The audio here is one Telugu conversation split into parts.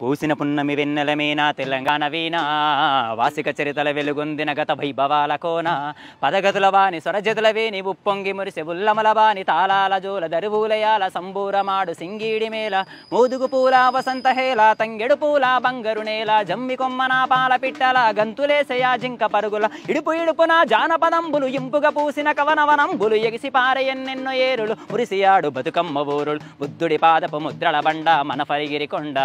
పూసిన పున్నమి వెన్నెలమేనా తెలంగాణ వీణ వాసిక చరితల వెలుగొందిన గత వైభవాల కోన పదగతుల వాణి స్వరజతుల వేణి ఉప్పొంగి మురిసె ఉల్లమల వాణి తాళాల జోల దరువులయాల సంబూరమాడు సింగీడి మేళ మోదుగు పూల వసంత హేళ తంగెడు పూల బంగరు నేల జమ్మి కొమ్మన పాల పిట్టల గంతులేసయా జింక పరుగుల ఇడుపు ఇడుపున జానపదంబులు ఇంపుగా పూసిన కవనవనంబులు ఎగిసి పారయన్నెన్నో ఏరులు మురిసియాడు బతుకమ్మ ఊరులు బుద్ధుడి పాదపు ముద్రల బండ మన పరిగిరి కొండ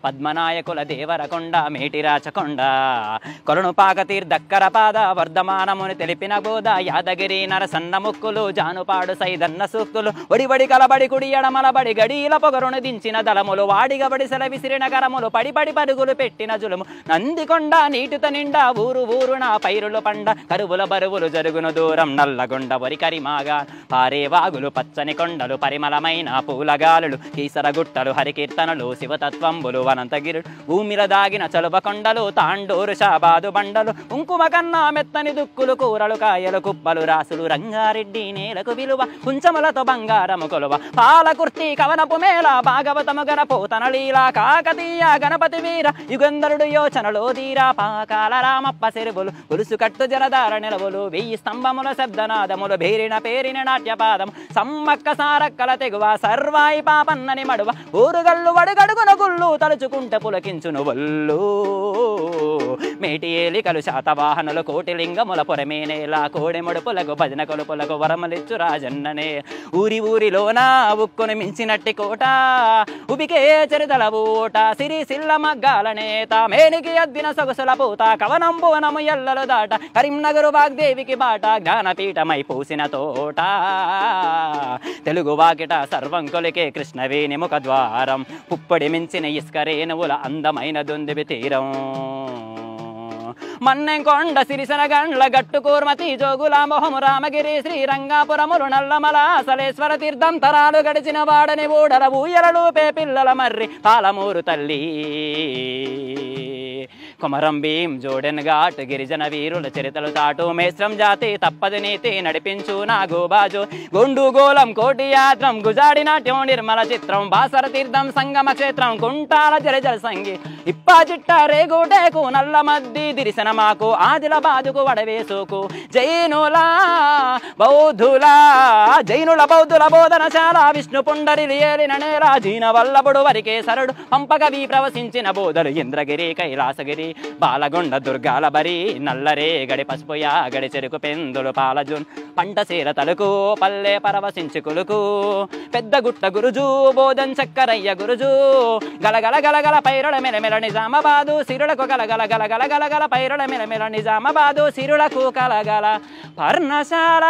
పద్మనాయకుల దేవరకొండ మేటిరాచకొండ కొలనుపాక తీర్థక్కర పాద వర్ధమానముని తెలిపిన బోధ యాదగిరి నరసన్న ముక్కులు జానుపాడు సైదన్న సూక్తులు ఒడిబడి కలబడి కుడి ఎడమలబడి గడీల పొగరును దించిన దళములు వాడిగబడి సెల విసిరిన గరములు పడిపడి పరుగులు పెట్టిన జులుము నందికొండ నీటిత నిండా ఊరు ఊరున పైరులు పండ కరువుల బరువులు జరుగును దూరం నల్లగొండ వరి కరిమాగా పారే వాగులు పచ్చని కొండలు పరిమళమైన పూలగాలులు కీసర గుట్టలు హరికీర్తనలు శివతత్వంబులు వనంతగిరుడు భూమిల దాగిన చలువ కొండలు తాండూరు షాబాదు బండలు కుంకుమ కన్నా మెత్తని దుక్కులు కూరలు కాయలు కుప్పలు రాసులు రంగారెడ్డి నేలకు విలువ కుంచములతో బంగారము కొలువ పాలకుర్తి కవనపు మేళ భాగవతము గణపోతన లీల కాకతీయ గణపతి వీర యుగంధరుడు యోచనలో తీరా పాకాల రామప్ప సెరువులు పులుసు కట్టు జలధార నిలవులు 1000 స్తంభముల శబ్దనాదములు భేరిన పేరిన నాట్యపాదము సమ్మక్క సారక్కల తెగువ సర్వాయి పాపన్నని మడువ ఊరుగల్లు వడుగడుగున గుళ్ళు తలుచుకుంటే పులకించును వల్లు మేటి ఏలికలు శాతవాహనులు కోటి లింగముల పొరమేనేలా కోడెముడుపులకు భజన కొలుపులకు వరమలిచ్చు రాజన్ననే ఊరి ఊరిలోన ఉక్కును మించినట్టి కోట ఉబికే చరితల ఊట సిరి సిల్ల మగ్గాల నేత మేనికి అద్దిన సొగసుల పూత కవనంబువనము ఎల్లలు దాట కరీంనగరు వాగ్దేవికి బాట జ్ఞానపీఠమై పూసిన తోట తెలుగు వాకిట సర్వం కొలికే కృష్ణవేణి ముఖ ద్వారం పుప్పడి మించిన ఇస్కరేణువుల అందమైన దొందివి తీరం మన్నెంకొండ సిరిసనగండ్ల గట్టు కూర్మతి జోగుల మొహము రామగిరి శ్రీరంగాపురములు నల్లమల సలేశ్వర తీర్థం తరాలు గడిచిన వాడని ఊడల ఊయలలు పే పిల్లల మర్రి పాలమూరు తల్లి కొమరం భీం జోడెన్ ఘాట్ గిరిజన వీరుల చరితలు తాటు మేశ్రం జాతి తప్పది నీతి నడిపించు నాగోబాజు గొండు గోలం కోటి యాత్రం గుజాడి నాట్యం నిర్మల చిత్రం బాసర తీర్థం సంగమ క్షేత్రం కుంటాల జలజల సంగి ఇప్పా చిట్ట రేగుటేకు నల్ల మద్ది దిరిసన మాకు ఆదిలాబాదుకు వడవేసుకు జైనుల బౌద్ధుల బోధనశాల విష్ణు పుండరి ఏలిన నేల జీన వల్లభుడు వరికేసరుడు పంపకవి ప్రవశించిన బోధలు ఇంద్రగిరి కైలాసగిరి బాలగొండ దుర్గాల బరి నల్లరే గడి పసుపుయా గడి చెరుకు పెందులు పాలజున్ పంట సీర తలుకు పల్లె పరవశించి కులుకు పెద్ద గుట్ట గురుజు బోధన్ చక్కరయ్య గురుజు గలగల గలగల పైరుల మెలమెల నిజామాబాదు సిరులకు గలగల గలగల గలగల పైరుల మెలమెల నిజామాబాదు సిరులకు కలగల పర్ణశాల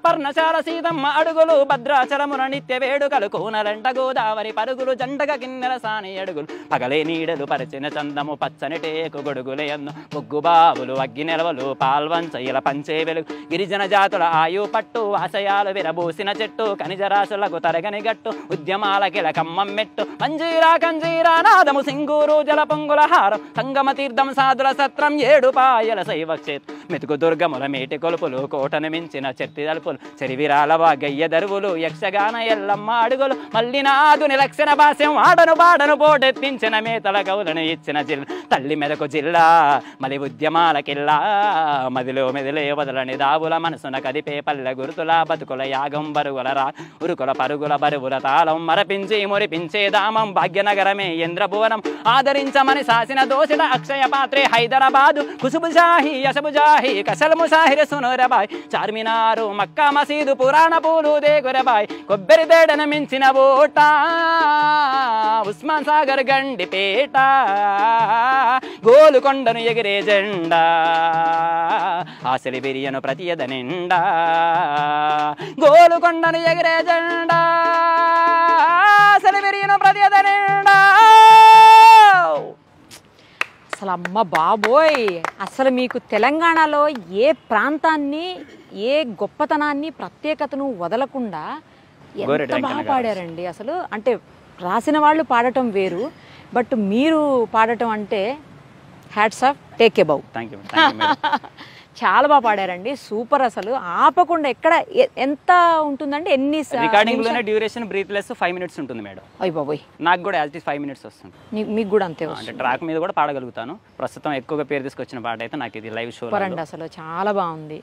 పర్ణశాల సీతమ్మ అడుగులు భద్రాచలమున నిత్య వేడుకలు కోనలంట గోదావరి పరుగులు జంటగా కిన్నెల సాని అడుగులు పగలే నీడలు పరిచిన చందము పచ్చని టేకు గొడుగులయన్ను ముగ్గు బావులు అగ్గి నిలవలు పాల్వంచయ్యల పంచే వెలుగు గిరిజన జాతుల ఆయు పట్టు ఆశయాలు విరబూసిన చెట్టు ఖనిజ రాశులకు తరగని గట్టు ఉద్యమాల కిలకమ్మం మెట్టు మంజీరా కంజీరా నాదము సింగూరు జల పొంగుల హారం సంగమ తీర్థం సాధుల సత్రం 7 పాయల శైవ క్షేత్రం మెతుకు దుర్గముల మేటి కొలుపులు కోటను మించిన చెట్టి తలుపులు చెరివిరాలవ గయ్య దరువులు యక్షగాన ఎల్లమ్మ అడుగులు మల్లినాదుని లక్షణ భాష్యం ఆడను బాడను పోటెత్తించిన మేతల గౌలను ఇచ్చిన జిల్లా తల్లి మెదకు జిల్లా మలి ఉద్యమాలకిల్లా మదిలో మెదిలే వదలని దావుల మనసున కదిపే పల్లె గురుతుల బతుకుల యాగం బరుగుల రా ఉరుకుల పరుగుల బరువుల తాళం మరపించి మురిపించే దామం భాగ్యనగరమే ఇంద్రభువనం ఆదరించమని శాసిన దోషిడ అక్షయ పాత్రే హైదరాబాదు కుసుబుజాహి యశబుజాహి కసల్ ముసాహిర్ సునూరబాయ్ చార్మినారు మక్కా మసీదు పురాణ పూలు దేగురబాయ్ కొబ్బరి తేడను మించిన ఓట ఉస్మాన్ సాగర్ గండిపేట గోలుకొండను ఎగిరే జెండా ఆశలి బిరియను ప్రతియద నిండా గోలుకొండను ఎగిరే జెండా ఆశలి బిరియను ప్రతియద నిండా. అసలు అమ్మ బాబోయ్, అసలు మీకు తెలంగాణలో ఏ ప్రాంతాన్ని ఏ గొప్పతనాన్ని ప్రత్యేకతను వదలకుండా ఎంత బాగా పాడారండి. అసలు అంటే రాసిన వాళ్ళు పాడటం వేరు, బట్ మీరు పాడటం అంటే హ్యాట్స్ ఆఫ్, టేక్ ఎబౌవ్. చాలా బాగా పాడారండి, సూపర్. అసలు ఆపకుండా ఎక్కడ ఎంత ఉంటుందంటే ఎన్ని రికార్డింగ్ లోనే డ్యూరేషన్ బ్రీత్లెస్ 5 minutes ఉంటుంది మేడం. అయ్య బాబోయ్, నాకు కూడా యాజ్ 5 minutes వస్తుంది. మీకు కూడా అంతే అంటే ట్రాక్ మీద కూడా పాడగలుగుతాను. ప్రస్తుతం ఎక్కువగా పేరు తీసుకొచ్చిన పాట అయితే నాకు ఇది లైవ్ షో అసలు చాలా బాగుంది.